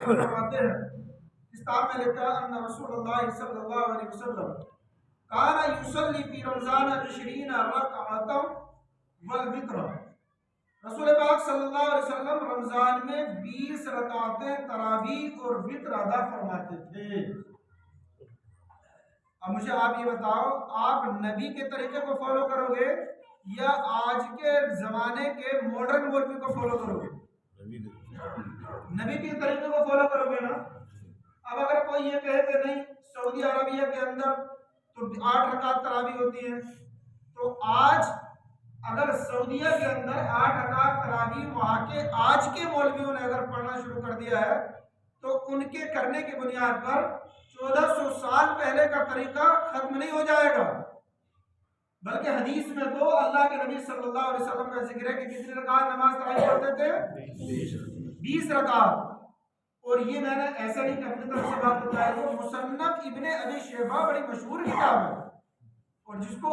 فرماتے ہیں اس کتاب میں لکھا ان رسول اللہ صلی اللہ علیہ وسلم کان یصلی فی رمضان 20 رکعۃ والوتر، رسول پاک صلی اللہ علیہ وسلم رمضان میں 20 رکعتیں تراویح اور وتر ادا فرماتے تھے۔ اب مجھے آپ یہ بتاؤ، آپ نبی کے طریقے کو فالو کرو گے یا آج کے زمانے کے ماڈرن مولوی کو فالو کرو گے؟ نبی کے طریقے کو فالو کرو گے نا۔ اب اگر کوئی یہ کہے کہ نہیں سعودی عربیہ کے اندر تو 8 رکعت تراویح ہوتی ہے، تو آج اگر سعودیہ کے اندر 8 رکعت تراویح وہاں کے آج کے مولویوں نے اگر پڑھنا شروع کر دیا ہے تو ان کے کرنے کی بنیاد پر 1400 سال پہلے کا طریقہ ختم نہیں ہو جائے گا، بلکہ حدیث میں تو اللہ کے نبی صلی اللہ علیہ وسلم کا ذکر ہے کہ کتنی رکعت نماز تراویح پڑھتے تھے؟ 20 رکعت۔ اور یہ میں نے ایسا نہیں کہ اپنی طرف سے بات بتایا، وہ مصنف ابن ابی شیبہ بڑی مشہور کتاب ہے اور جس کو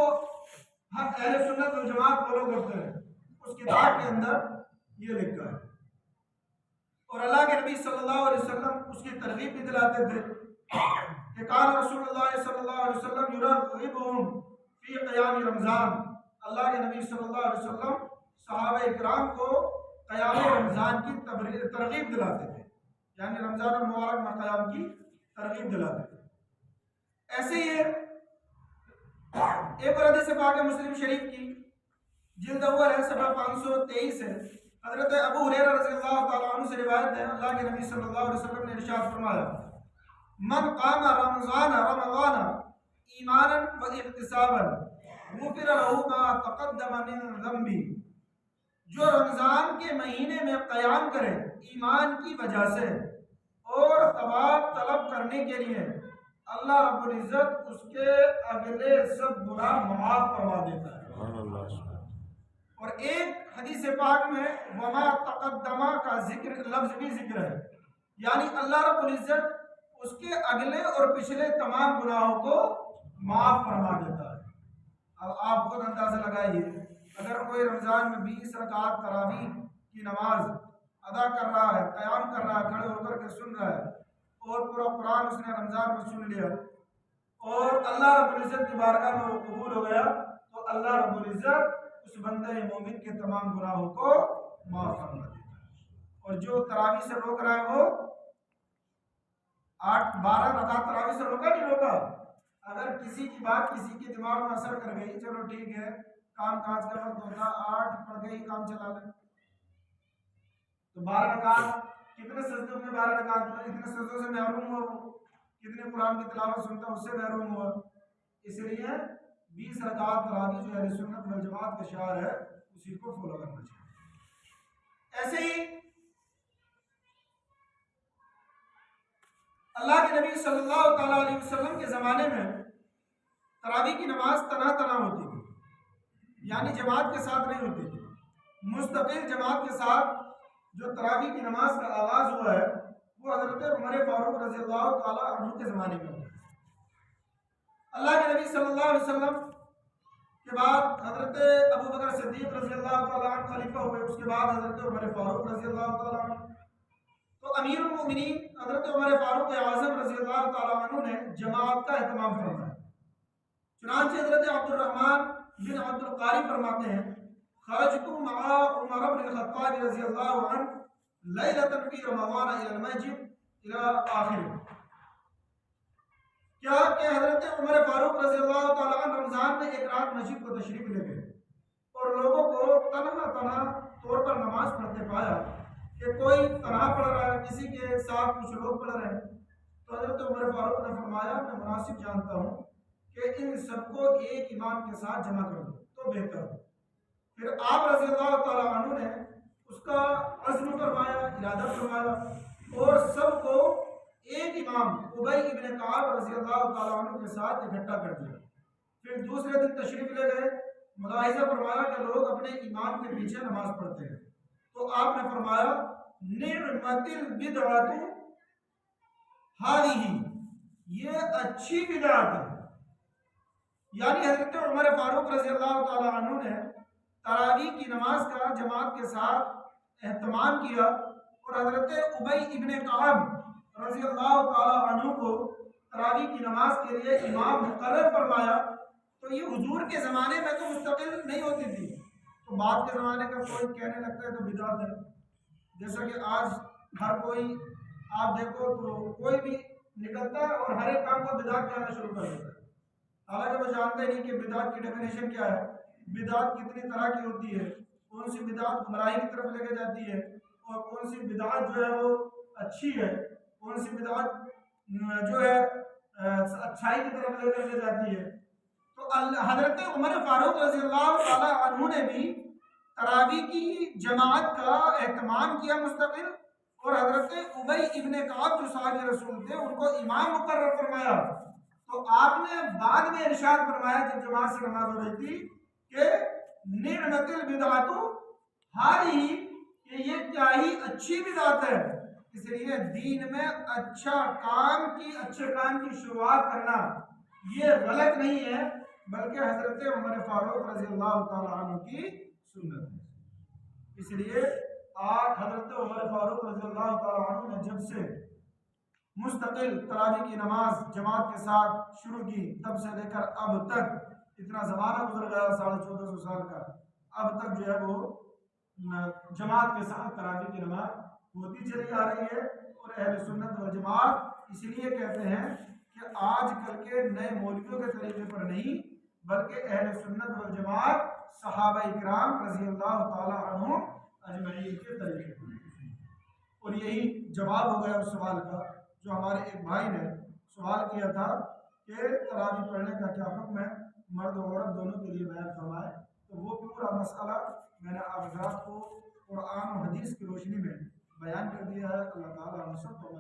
ہم اہل سنت والجماعت فالو کرتے ہیں، اس کتاب کے اندر یہ لکھا ہے۔ اور اللہ کے نبی صلی اللہ علیہ وسلم اس کی ترغیب بھی دلاتے تھے کہ قال رسول اللہ صلی اللہ علیہ وسلم یرغبهم فی قیام رمضان، اللہ کے نبی صلی اللہ علیہ وسلم صحابہ اکرام کو قیام رمضان کی ترغیب دلاتے تھے، یعنی رمضان المبارک میں قیام کی ترغیب دلاتے تھے۔ ایسے ہی ایک اور حدیث پاک مسلم شریف کی جلد اول ہے، صفحہ 523 ہے، حضرت ابو ہریرہ رضی اللہ تعالیٰ عنہ سے روایت ہے، اللہ کے نبی صلی اللہ علیہ وسلم نے ارشاد فرمایا من قام رمضان ایمانا و احتسابا غفر له ما تقدم من ذنبه، جو رمضان کے مہینے میں قیام کرے ایمان کی وجہ سے اور ثواب طلب کرنے کے لیے، اللہ رب العزت اس کے اگلے سب گناہ معاف فرما دیتا ہے۔ اور ایک حدیث پاک میں وما تقدمہ کا ذکر لفظ بھی ذکر ہے، یعنی اللہ رب العزت اس کے اگلے اور پچھلے تمام گناہوں کو معاف فرما دیتا ہے۔ اب آپ خود اندازہ لگائیے، اگر کوئی رمضان میں 20 رکعت تراویح کی نماز ادا کر رہا ہے، قیام کر رہا ہے، کھڑے ہو کر کے سن رہا ہے اور پورا قرآن اس نے رمضان میں سن لیا اور اللہ رب العزت کی بارگاہ میں وہ قبول ہو گیا، تو اللہ رب العزت اس بندہ مومن کے تمام گناہوں کو معاف فرما دیتا ہے۔ اور جو تراویح سے روک رہا ہے وہ 12 رکعت تراویح سے روکا نہیں روکا، اگر کسی کی بات کسی کے دماغ میں اثر کر گئی، چلو ٹھیک ہے کام کاج کا وقت ہوتا 8 پڑھ کے ہی کام چلا لیں، تو 12 رکعت کتنے سجدوں میں 12 رکعت اتنے سجدوں سے محروم ہوا، وہ کتنے قرآن کی تلاوت سنتا اس سے محروم ہوا۔ اس لیے 20 رکعت تراویح جو اہل سنت والجماعت کا شعار ہے اسی کو فالو کرنا چاہیے۔ ایسے ہی اللہ کے نبی صلی اللہ تعالیٰ علیہ وسلم کے زمانے میں تراویح کی نماز تنہا ہوتی تھی، یعنی جماعت کے ساتھ نہیں ہوتی تھی، مستقل جماعت کے ساتھ جو تراویح کی نماز کا آغاز ہوا ہے وہ حضرت عمر فاروق رضی اللہ تعالیٰ عنہ کے زمانے میں ہوا۔ اللہ کے نبی صلی اللہ علیہ وسلم کے بعد حضرت ابو بکر صدیق رضی اللہ تعالیٰ عنہ خلیفہ ہوئے، اس کے بعد حضرت عمر فاروق رضی اللہ تعالیٰ عنہ، تو امیر المؤمنین حضرت عمر فاروق اعظم رضی اللہ تعالیٰ عنہ نے جماعت کا اہتمام فرمایا۔ چنانچہ حضرت عبد الرحمن بن عبد القاری فرماتے ہیں خرجت مع عمر بن الخطاب رضی اللہ عنہ لیلۃ فی رمضان الی المسجد الی آخر، کیا کہ حضرت عمر فاروق رضی اللہ تعالیٰ عنہ رمضان میں ایک رات مسجد کو تشریف لے گئے اور لوگوں کو تنہا طور پر نماز پڑھتے پایا کہ کوئی تنہا پڑھ رہا ہے، کسی کے ساتھ کچھ لوگ پڑھ رہے ہیں، تو حضرت عمر فاروق نے فرمایا میں مناسب جانتا ہوں کہ ان سب کو ایک امام کے ساتھ جمع کر دو تو بہتر ہو۔ پھر آپ رضی اللہ تعالیٰ عنہ نے اس کا عزم فرمایا، ارادہ فرمایا اور سب کو ایک امام ابی ابن کعب رضی اللہ تعالیٰ عنہ کے ساتھ اکٹھا کر دیا۔ پھر دوسرے دن تشریف لے گئے، ملاحظہ فرمایا کہ لوگ اپنے امام کے پیچھے نماز پڑھتے ہیں، تو آپ نے فرمایا نعمت البدعۃ ہذہ، یہ اچھی بدعت ہے، یعنی حضرت عمر فاروق رضی اللہ تعالیٰ عنہ نے تراویح کی نماز کا جماعت کے ساتھ اہتمام کیا اور حضرت ابی ابن کعب رضی اللہ تعالی عنہ کو تراویح کی نماز کے لیے امام مقرر فرمایا تو یہ حضور کے زمانے میں تو مستقل نہیں ہوتی تھی، تو بعد کے زمانے کا کوئی کہنے لگتا ہے تو بدعت ہے. جیسا کہ آج ہر کوئی آپ دیکھو تو کوئی بھی نکلتا ہے اور ہر ایک کام کو بدعت کہنا شروع کر دیتا ہے، حالانکہ وہ جانتے نہیں کہ بدعت کی ڈیفینیشن کیا ہے، بدعت کتنی طرح کی ہوتی ہے، کون سی بدعت گمراہی کی طرف لے کے جاتی ہے اور کون سی بدعت جو ہے وہ اچھی ہے، کون سی بدعت جو ہے اچھائی کی طرف لے کر کے جاتی ہے. تو حضرت عمر فاروق رضی اللہ تعالی عنہ نے بھی تراویح کی جماعت کا اہتمام کیا مستقل، اور حضرت ابی ابن کعب جو صحابی رسول تھے ان کو امام مقرر فرمایا. تو آپ نے بعد میں ارشاد فرمایا جب جماعت سے نماز ہو رہی تھی کہ نعمت البدعۃ ہذہ، کہ یہ کیا ہی اچھی بدعت ہے. اس لیے دین میں اچھے کام کی شروعات کرنا یہ غلط نہیں ہے، بلکہ حضرت عمر فاروق رضی اللہ تعالی عنہ کی سنت ہے. اس لیے آج حضرت عمر فاروق رضی اللہ تعالی عنہ نے جب سے مستقل تراویح کی نماز جماعت کے ساتھ شروع کی تب سے لے کر اب تک، اتنا زمانہ گزر گیا 1450 سال کا، اب تک جو ہے وہ جماعت کے ساتھ تراویح کی نماز ہوتی چلی آ رہی ہے. اور اہل سنت والجماعت اس لیے کہتے ہیں کہ آج کل کے نئے مولویوں کے طریقے پر نہیں، بلکہ اہل سنت والجماعت صحابہ اکرام رضی اللہ تعالی عنہ اجمعین کے طریقے پر. اور یہی جواب ہو گیا اس سوال کا جو ہمارے ایک بھائی نے سوال کیا تھا کہ تراویح پڑھنے کا کیا حکم ہے، مرد و عورت دونوں کے لیے بیان فرمائے. تو وہ پورا مسئلہ میں نے آپ حضرات کو قرآن و حدیث کی روشنی میں بیان کر دیا ہے. اللہ تعالیٰ ہم سب کو